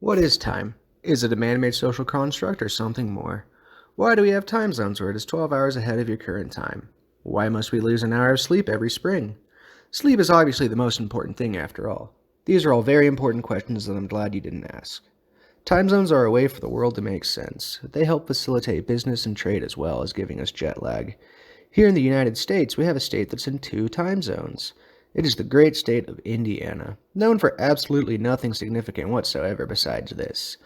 What is time? Is it a man-made social construct or something more? Why do we have time zones where it is 12 hours ahead of your current time? Why must we lose an hour of sleep every spring? Sleep is obviously the most important thing after all. These are all very important questions that I'm glad you didn't ask. Time zones are a way for the world to make sense. They help facilitate business and trade as well as giving us jet lag. Here in the United States, we have a state that's in two time zones. It is the great state of Indiana, known for absolutely nothing significant whatsoever besides this.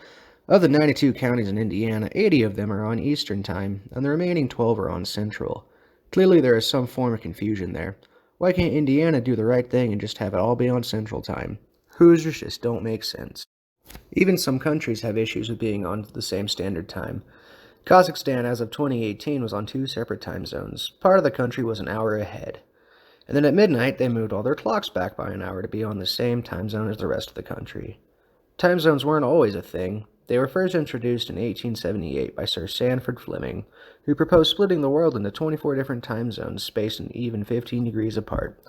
Of the 92 counties in Indiana, 80 of them are on Eastern Time, and the remaining 12 are on Central. Clearly, there is some form of confusion there. Why can't Indiana do the right thing and just have it all be on Central Time? Hoosiers just don't make sense. Even some countries have issues with being on the same standard time. Kazakhstan, as of 2018, was on two separate time zones. Part of the country was an hour ahead. And then at midnight, they moved all their clocks back by an hour to be on the same time zone as the rest of the country. Time zones weren't always a thing. They were first introduced in 1878 by Sir Sandford Fleming, who proposed splitting the world into 24 different time zones spaced in even 15 degrees apart.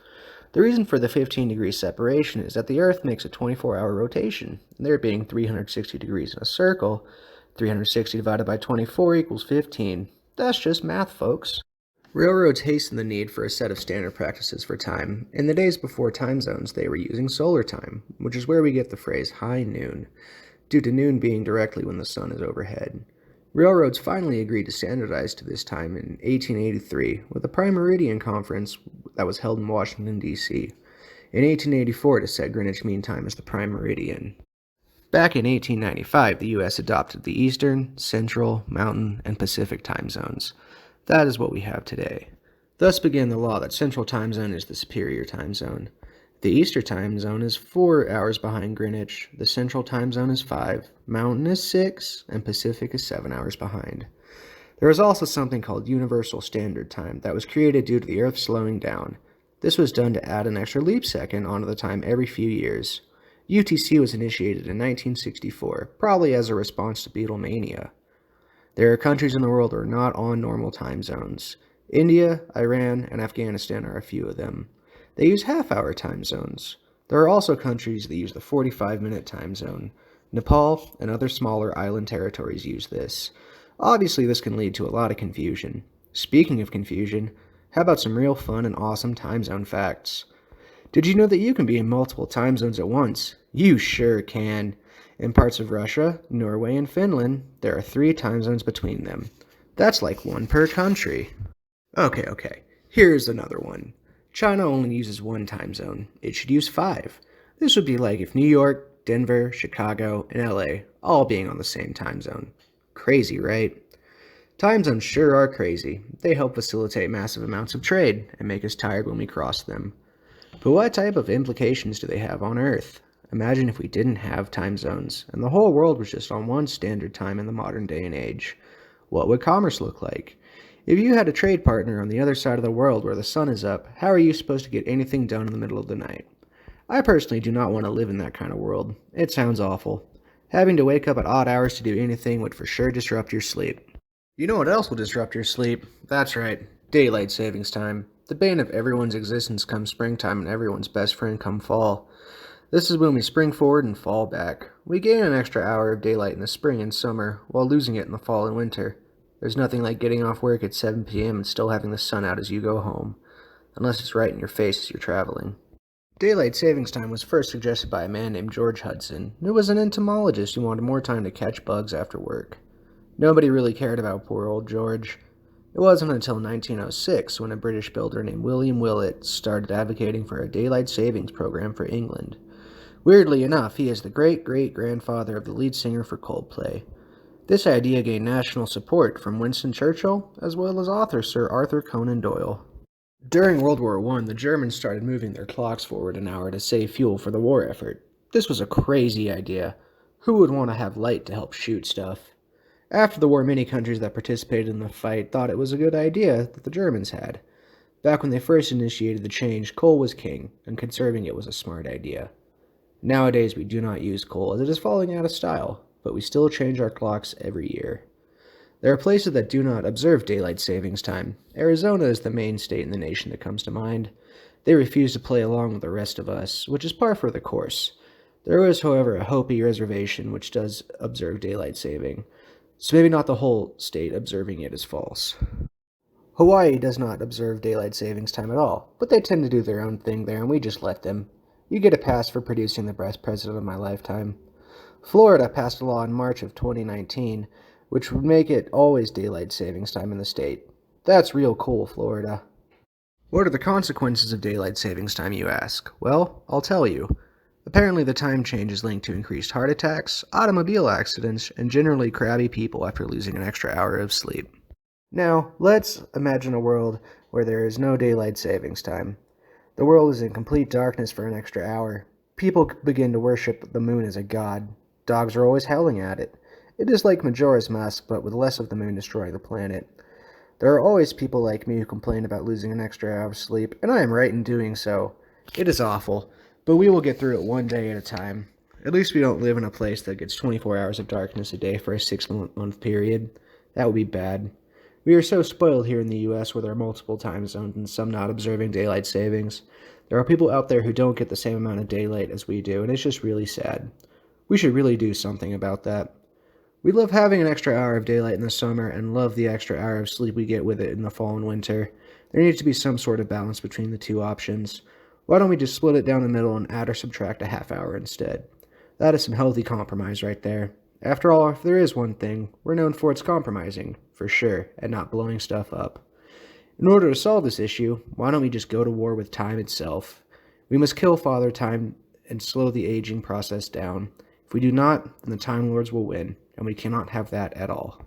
The reason for the 15-degree separation is that the Earth makes a 24-hour rotation, and there being 360 degrees in a circle, 360 divided by 24 equals 15. That's just math, folks. Railroads hastened the need for a set of standard practices for time. In the days before time zones, they were using solar time, which is where we get the phrase high noon, due to noon being directly when the sun is overhead. Railroads finally agreed to standardize to this time in 1883 with a Prime Meridian Conference that was held in Washington, D.C. In 1884 to set Greenwich Mean Time as the Prime Meridian. Back in 1895, the U.S. adopted the Eastern, Central, Mountain, and Pacific time zones. That is what we have today. Thus began the law that Central Time Zone is the superior time zone. The Eastern Time Zone is 4 hours behind Greenwich, the Central Time Zone is 5, Mountain is 6, and Pacific is 7 hours behind. There is also something called Universal Standard Time that was created due to the Earth slowing down. This was done to add an extra leap second onto the time every few years. UTC was initiated in 1964, probably as a response to Beatlemania. There are countries in the world that are not on normal time zones. India, Iran, and Afghanistan are a few of them. They use half-hour time zones. There are also countries that use the 45-minute time zone. Nepal and other smaller island territories use this. Obviously, this can lead to a lot of confusion. Speaking of confusion, how about some real fun and awesome time zone facts? Did you know that you can be in multiple time zones at once? You sure can. In parts of Russia, Norway, and Finland, there are 3 time zones between them. That's like one per country. Okay. Here's another one. China only uses one time zone. It should use 5. This would be like if New York, Denver, Chicago, and LA all being on the same time zone. Crazy, right? Time zones sure are crazy. They help facilitate massive amounts of trade and make us tired when we cross them. But what type of implications do they have on Earth? Imagine if we didn't have time zones, and the whole world was just on one standard time in the modern day and age. What would commerce look like? If you had a trade partner on the other side of the world where the sun is up, how are you supposed to get anything done in the middle of the night? I personally do not want to live in that kind of world. It sounds awful. Having to wake up at odd hours to do anything would for sure disrupt your sleep. You know what else will disrupt your sleep? That's right, daylight savings time. The bane of everyone's existence come springtime and everyone's best friend come fall. This is when we spring forward and fall back. We gain an extra hour of daylight in the spring and summer, while losing it in the fall and winter. There's nothing like getting off work at 7 p.m. and still having the sun out as you go home, unless it's right in your face as you're traveling. Daylight savings time was first suggested by a man named George Hudson, who was an entomologist who wanted more time to catch bugs after work. Nobody really cared about poor old George. It wasn't until 1906 when a British builder named William Willett started advocating for a daylight savings program for England. Weirdly enough, he is the great-great-grandfather of the lead singer for Coldplay. This idea gained national support from Winston Churchill, as well as author Sir Arthur Conan Doyle. During World War I, the Germans started moving their clocks forward an hour to save fuel for the war effort. This was a crazy idea. Who would want to have light to help shoot stuff? After the war, many countries that participated in the fight thought it was a good idea that the Germans had. Back when they first initiated the change, coal was king, and conserving it was a smart idea. Nowadays, we do not use coal as it is falling out of style, but we still change our clocks every year. There are places that do not observe daylight savings time. Arizona is the main state in the nation that comes to mind. They refuse to play along with the rest of us, which is par for the course. There is, however, a Hopi reservation which does observe daylight saving, so maybe not the whole state observing it is false. Hawaii does not observe daylight savings time at all, but they tend to do their own thing there and we just let them. You get a pass for producing the best president of my lifetime. Florida passed a law in March of 2019 which would make it always daylight savings time in the state. That's real cool, Florida. What are the consequences of daylight savings time, you ask? Well, I'll tell you. Apparently, the time change is linked to increased heart attacks, automobile accidents, and generally crabby people after losing an extra hour of sleep. Now, let's imagine a world where there is no daylight savings time. The world is in complete darkness for an extra hour. People begin to worship the moon as a god. Dogs are always howling at it. It is like Majora's Mask, but with less of the moon destroying the planet. There are always people like me who complain about losing an extra hour of sleep, and I am right in doing so. It is awful, but we will get through it one day at a time. At least we don't live in a place that gets 24 hours of darkness a day for a 6-month period. That would be bad. We are so spoiled here in the US with our multiple time zones and some not observing daylight savings. There are people out there who don't get the same amount of daylight as we do, and it's just really sad. We should really do something about that. We love having an extra hour of daylight in the summer and love the extra hour of sleep we get with it in the fall and winter. There needs to be some sort of balance between the two options. Why don't we just split it down the middle and add or subtract a half hour instead? That is some healthy compromise right there. After all, if there is one thing, we're known for its compromising, for sure, and not blowing stuff up. In order to solve this issue, why don't we just go to war with time itself? We must kill Father Time and slow the aging process down. If we do not, then the Time Lords will win, and we cannot have that at all.